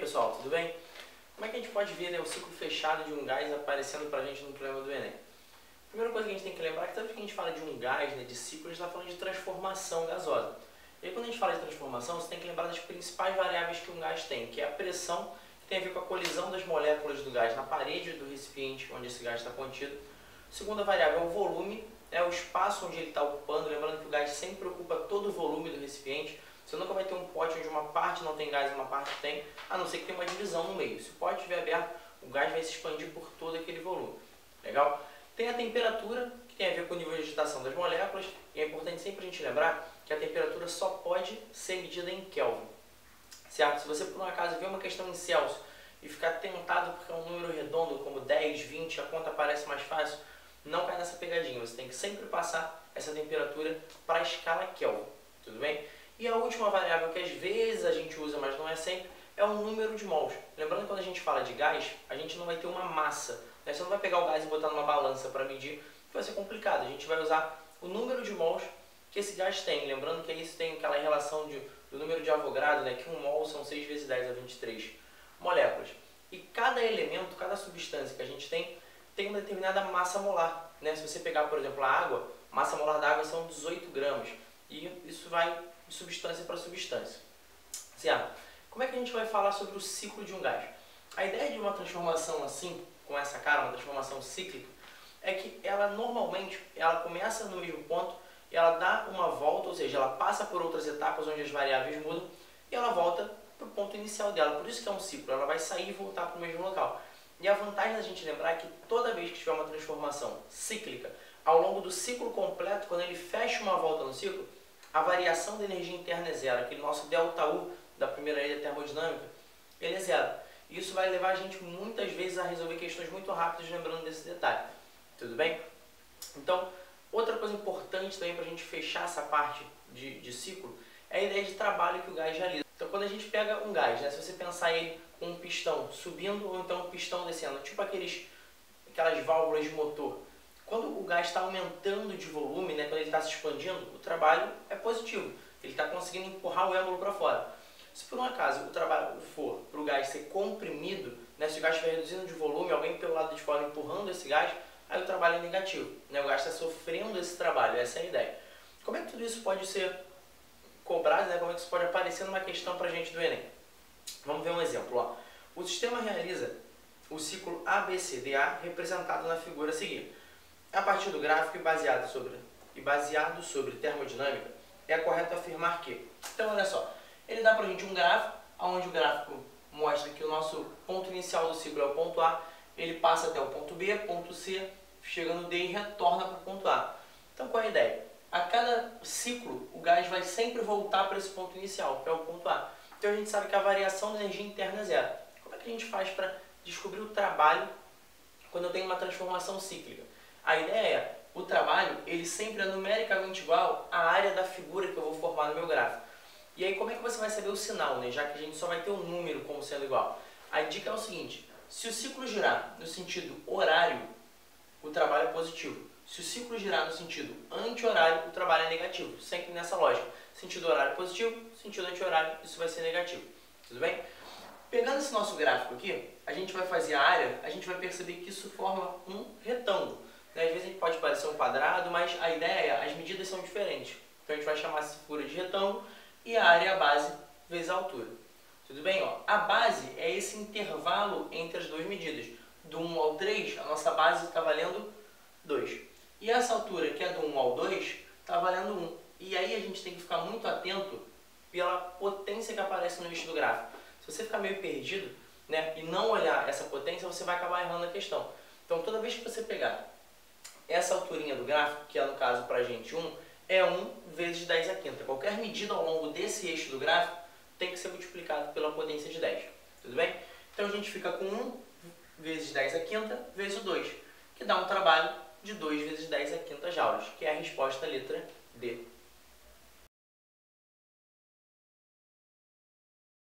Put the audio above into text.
pessoal, tudo bem? Como é que a gente pode ver, né, o ciclo fechado de um gás aparecendo pra gente no problema do Enem? A primeira coisa que a gente tem que lembrar é que toda vez que a gente fala de um gás, né, de ciclo, a gente está falando de transformação gasosa. E aí quando a gente fala de transformação, você tem que lembrar das principais variáveis que um gás tem, que é a pressão, que tem a ver com a colisão das moléculas do gás na parede do recipiente onde esse gás está contido. A segunda variável é o volume, é o espaço onde ele está ocupando, lembrando que o gás sempre ocupa todo o volume do recipiente. Você nunca vai ter um pote onde uma parte não tem gás e uma parte tem, a não ser que tenha uma divisão no meio. Se o pote estiver aberto, o gás vai se expandir por todo aquele volume. Legal? Tem a temperatura, que tem a ver com o nível de agitação das moléculas, e é importante sempre a gente lembrar que a temperatura só pode ser medida em Kelvin. Certo? Se você por um acaso ver uma questão em Celsius e ficar tentado porque é um número redondo, como 10, 20, a conta parece mais fácil, não cai nessa pegadinha. Você tem que sempre passar essa temperatura para a escala Kelvin. Tudo bem? E a última variável que às vezes a gente usa, mas não é sempre, é o número de mols. Lembrando que quando a gente fala de gás, a gente não vai ter uma massa. Né? Você não vai pegar o gás e botar numa balança para medir, vai ser complicado. A gente vai usar o número de mols que esse gás tem. Lembrando que isso tem aquela relação do número de Avogadro, né? Que 1 mol são 6 vezes 10 a 23 moléculas. E cada elemento, cada substância que a gente tem uma determinada massa molar. Né? Se você pegar, por exemplo, a água, a massa molar da água são 18 gramas. E isso vai de substância para substância. Certo? Como é que a gente vai falar sobre o ciclo de um gás? A ideia de uma transformação assim, com essa cara, uma transformação cíclica, é que ela normalmente ela começa no mesmo ponto e ela dá uma volta, ou seja, ela passa por outras etapas onde as variáveis mudam e ela volta para o ponto inicial dela. Por isso que é um ciclo, ela vai sair e voltar para o mesmo local. E a vantagem da gente lembrar é que toda vez que tiver uma transformação cíclica, ao longo do ciclo completo, quando ele fecha uma volta no ciclo, a variação da energia interna é zero. Aquele nosso ΔU da primeira lei da termodinâmica, ele é zero. E isso vai levar a gente muitas vezes a resolver questões muito rápidas, lembrando desse detalhe. Tudo bem? Então, outra coisa importante também para a gente fechar essa parte de ciclo é a ideia de trabalho que o gás realiza. Então, quando a gente pega um gás, né, se você pensar ele com um pistão subindo ou então um pistão descendo, tipo aquelas válvulas de motor, quando o gás está aumentando de volume, né, quando ele está se expandindo, o trabalho é positivo. Ele está conseguindo empurrar o êmbolo para fora. Se por um acaso o trabalho for para o gás ser comprimido, né, se o gás estiver reduzindo de volume, alguém pelo lado de fora empurrando esse gás, aí o trabalho é negativo. Né, o gás está sofrendo esse trabalho, essa é a ideia. Como é que tudo isso pode ser cobrado, né, como é que isso pode aparecer numa questão para a gente do Enem? Vamos ver um exemplo. Ó. O sistema realiza o ciclo ABCDA representado na figura a seguir. A partir do gráfico e baseado sobre termodinâmica, é correto afirmar que... Então, olha só, ele dá para a gente um gráfico, onde o gráfico mostra que o nosso ponto inicial do ciclo é o ponto A, ele passa até o ponto B, ponto C, chega no D e retorna para o ponto A. Então, qual é a ideia? A cada ciclo, o gás vai sempre voltar para esse ponto inicial, que é o ponto A. Então, a gente sabe que a variação da energia interna é zero. Como é que a gente faz para descobrir o trabalho quando eu tenho uma transformação cíclica? A ideia é, o trabalho, ele sempre é numericamente igual à área da figura que eu vou formar no meu gráfico. E aí, como é que você vai saber o sinal, né? Já que a gente só vai ter um número como sendo igual? A dica é o seguinte, se o ciclo girar no sentido horário, o trabalho é positivo. Se o ciclo girar no sentido anti-horário, o trabalho é negativo. Sempre nessa lógica. Sentido horário positivo, sentido anti-horário, isso vai ser negativo. Tudo bem? Pegando esse nosso gráfico aqui, a gente vai fazer a área, a gente vai perceber que isso forma um retângulo. Às vezes a gente pode parecer um quadrado, mas a ideia é, as medidas são diferentes. Então a gente vai chamar essa figura de retângulo e a área é a base vezes a altura. Tudo bem? Ó, a base é esse intervalo entre as duas medidas. Do 1 ao 3, a nossa base está valendo 2. E essa altura, que é do 1 ao 2, está valendo 1. E aí a gente tem que ficar muito atento pela potência que aparece no eixo do gráfico. Se você ficar meio perdido, né, e não olhar essa potência, você vai acabar errando a questão. Então toda vez que você pegar essa alturinha do gráfico, que é no caso para a gente 1, é 1 vezes 10 à quinta. Qualquer medida ao longo desse eixo do gráfico tem que ser multiplicado pela potência de 10. Tudo bem? Então a gente fica com 1 vezes 10 à quinta vezes o 2, que dá um trabalho de 2 vezes 10 à quinta joules, que é a resposta letra D.